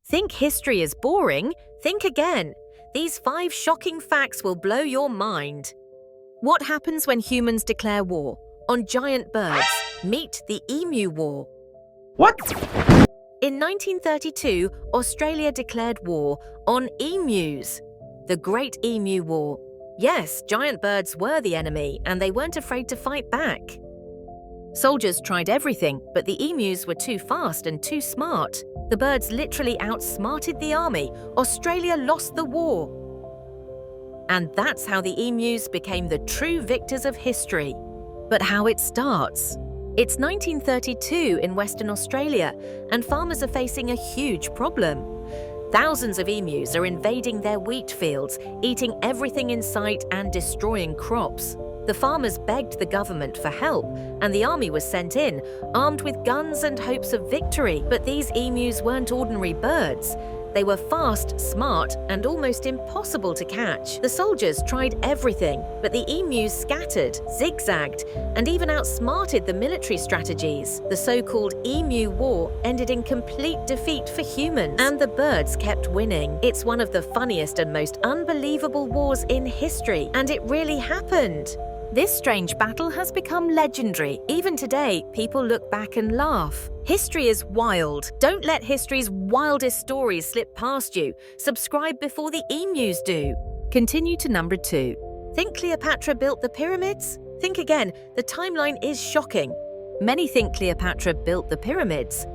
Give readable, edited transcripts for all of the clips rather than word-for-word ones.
Think history is boring? Think again. These 5 shocking facts will blow your mind. What happens when humans declare war? On giant birds. Meet the Emu War. What? In 1932, Australia declared war on emus. The Great Emu War. Yes, giant birds were the enemy, and they weren't afraid to fight back. Soldiers tried everything, but the emus were too fast and too smart. The birds literally outsmarted the army. Australia lost the war. And that's how the emus became the true victors of history. But how it starts? It's 1932 in Western Australia, and farmers are facing a huge problem. Thousands of emus are invading their wheat fields, eating everything in sight and destroying crops. The farmers begged the government for help, and the army was sent in, armed with guns and hopes of victory. But these emus weren't ordinary birds. They were fast, smart, and almost impossible to catch. The soldiers tried everything, but the emus scattered, zigzagged, and even outsmarted the military strategies. The so-called Emu War ended in complete defeat for humans, and the birds kept winning. It's one of the funniest and most unbelievable wars in history, and it really happened. This strange battle has become legendary. Even today, people look back and laugh. History is wild. Don't let history's wildest stories slip past you. Subscribe before the emus do. Continue to number 2. Think Cleopatra built the pyramids? Think again. The timeline is shocking. Many think Cleopatra built the pyramids,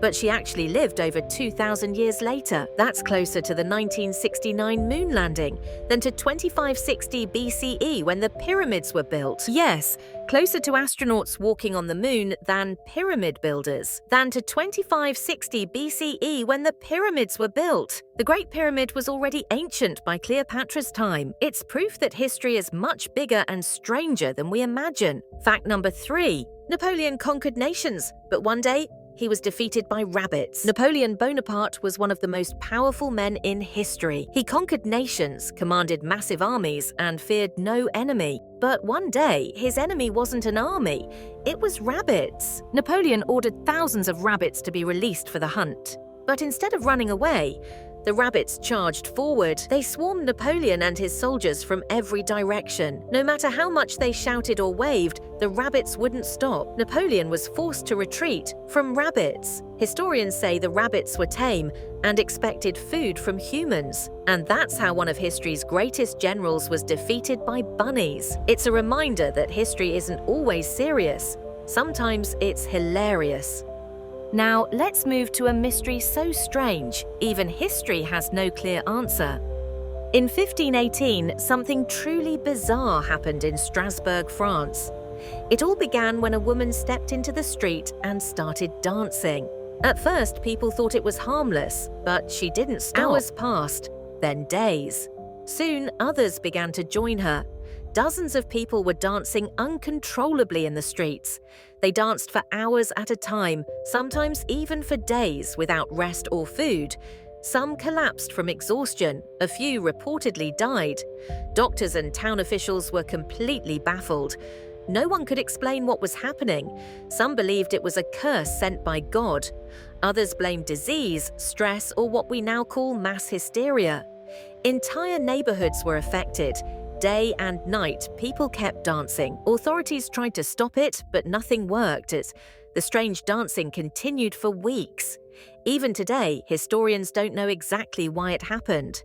but she actually lived over 2,000 years later. That's closer to the 1969 moon landing than to 2560 BCE when the pyramids were built. Yes, closer to astronauts walking on the moon than pyramid builders. Than to 2560 BCE when the pyramids were built. The Great Pyramid was already ancient by Cleopatra's time. It's proof that history is much bigger and stranger than we imagine. Fact number 3. Napoleon conquered nations, but one day, he was defeated by rabbits. Napoleon Bonaparte was one of the most powerful men in history. He conquered nations, commanded massive armies, and feared no enemy. But one day, his enemy wasn't an army, it was rabbits. Napoleon ordered thousands of rabbits to be released for the hunt. But instead of running away, the rabbits charged forward. They swarmed Napoleon and his soldiers from every direction. No matter how much they shouted or waved, the rabbits wouldn't stop. Napoleon was forced to retreat from rabbits. Historians say the rabbits were tame and expected food from humans. And that's how one of history's greatest generals was defeated by bunnies. It's a reminder that history isn't always serious. Sometimes it's hilarious. Now, let's move to a mystery so strange, even history has no clear answer. In 1518, something truly bizarre happened in Strasbourg, France. It all began when a woman stepped into the street and started dancing. At first, people thought it was harmless, but she didn't stop. Hours passed, then days. Soon, others began to join her. Dozens of people were dancing uncontrollably in the streets. They danced for hours at a time, sometimes even for days without rest or food. Some collapsed from exhaustion, a few reportedly died. Doctors and town officials were completely baffled. No one could explain what was happening. Some believed it was a curse sent by God. Others blamed disease, stress, or what we now call mass hysteria. Entire neighborhoods were affected. Day and night, people kept dancing. Authorities tried to stop it, but nothing worked. The strange dancing continued for weeks. Even today, historians don't know exactly why it happened.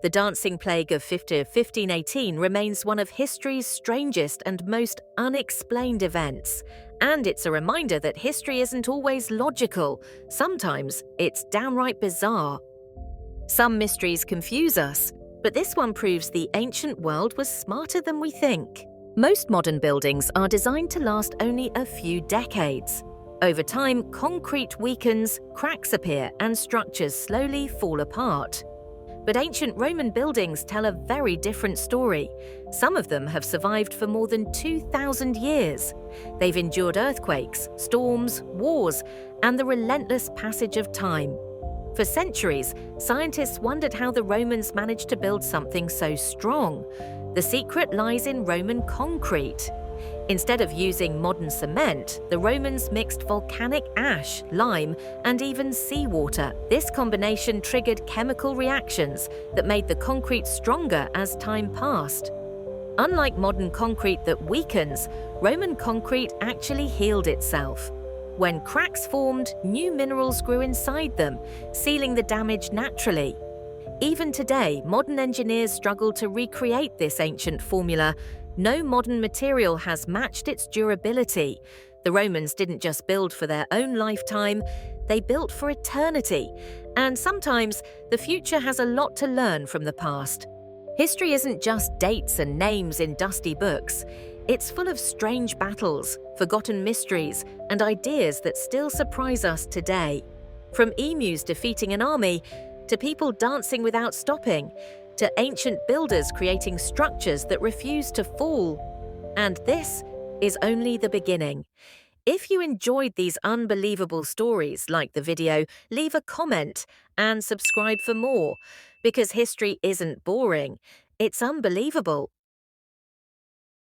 The dancing plague of 1518 remains one of history's strangest and most unexplained events. And it's a reminder that history isn't always logical. Sometimes it's downright bizarre. Some mysteries confuse us, but this one proves the ancient world was smarter than we think. Most modern buildings are designed to last only a few decades. Over time, concrete weakens, cracks appear, and structures slowly fall apart. But ancient Roman buildings tell a very different story. Some of them have survived for more than 2,000 years. They've endured earthquakes, storms, wars, and the relentless passage of time. For centuries, scientists wondered how the Romans managed to build something so strong. The secret lies in Roman concrete. Instead of using modern cement, the Romans mixed volcanic ash, lime, and even seawater. This combination triggered chemical reactions that made the concrete stronger as time passed. Unlike modern concrete that weakens, Roman concrete actually healed itself. When cracks formed, new minerals grew inside them, sealing the damage naturally. Even today, modern engineers struggle to recreate this ancient formula. No modern material has matched its durability. The Romans didn't just build for their own lifetime, they built for eternity. And sometimes, the future has a lot to learn from the past. History isn't just dates and names in dusty books. It's full of strange battles, forgotten mysteries, and ideas that still surprise us today. From emus defeating an army, to people dancing without stopping, to ancient builders creating structures that refuse to fall. And this is only the beginning. If you enjoyed these unbelievable stories, like the video, leave a comment and subscribe for more, because history isn't boring, it's unbelievable.